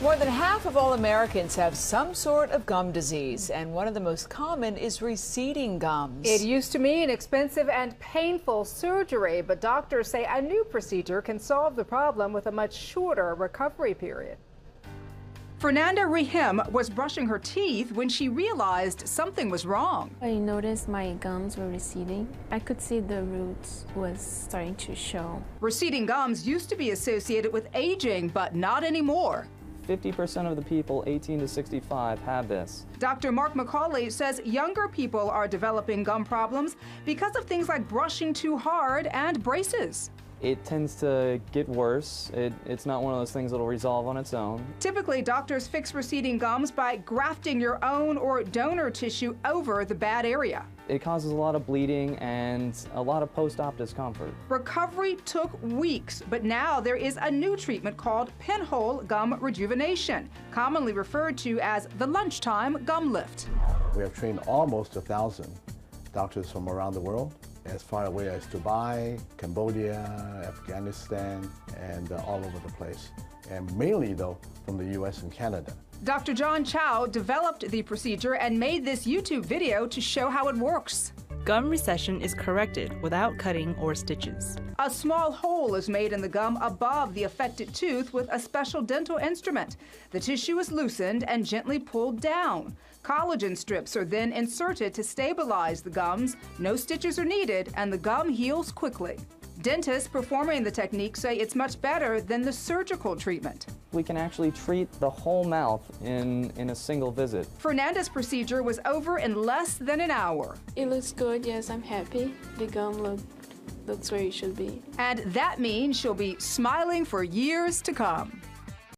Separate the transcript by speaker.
Speaker 1: More than half of all Americans have some sort of gum disease, and one of the most common is receding gums.
Speaker 2: It used to mean expensive and painful surgery, but doctors say a new procedure can solve the problem with a much shorter recovery period.
Speaker 3: Fernanda Rahim was brushing her teeth when she realized something was wrong.
Speaker 4: I noticed my gums were receding. I could see the roots was starting to show.
Speaker 3: Receding gums used to be associated with aging, but not anymore.
Speaker 5: 50% of the people 18 to 65 have this.
Speaker 3: Dr. Mark McCawley says younger people are developing gum problems because of things like brushing too hard and braces.
Speaker 5: It tends to get worse. It's not one of those things that'll resolve on its own.
Speaker 3: Typically, doctors fix receding gums by grafting your own or donor tissue over the bad area.
Speaker 5: It causes a lot of bleeding and a lot of post-op discomfort.
Speaker 3: Recovery took weeks, but now there is a new treatment called Pinhole gum rejuvenation, commonly referred to as the lunchtime gum lift.
Speaker 6: We have trained almost 1,000 doctors from around the world, as far away as Dubai, Cambodia, Afghanistan, and all over the place. And mainly, though, from the US and Canada.
Speaker 3: Dr. John Chow developed the procedure and made this YouTube video to show how it works.
Speaker 7: Gum recession is corrected without cutting or stitches.
Speaker 3: A small hole is made in the gum above the affected tooth with a special dental instrument. The tissue is loosened and gently pulled down. Collagen strips are then inserted to stabilize the gums. No stitches are needed, and the gum heals quickly. Dentists performing the technique say it's much better than the surgical treatment.
Speaker 5: We can actually treat the whole mouth in a single visit.
Speaker 3: Fernanda's procedure was over in less than an hour.
Speaker 4: It looks good, yes, I'm happy. The gum looks where it should be.
Speaker 3: And that means she'll be smiling for years to come.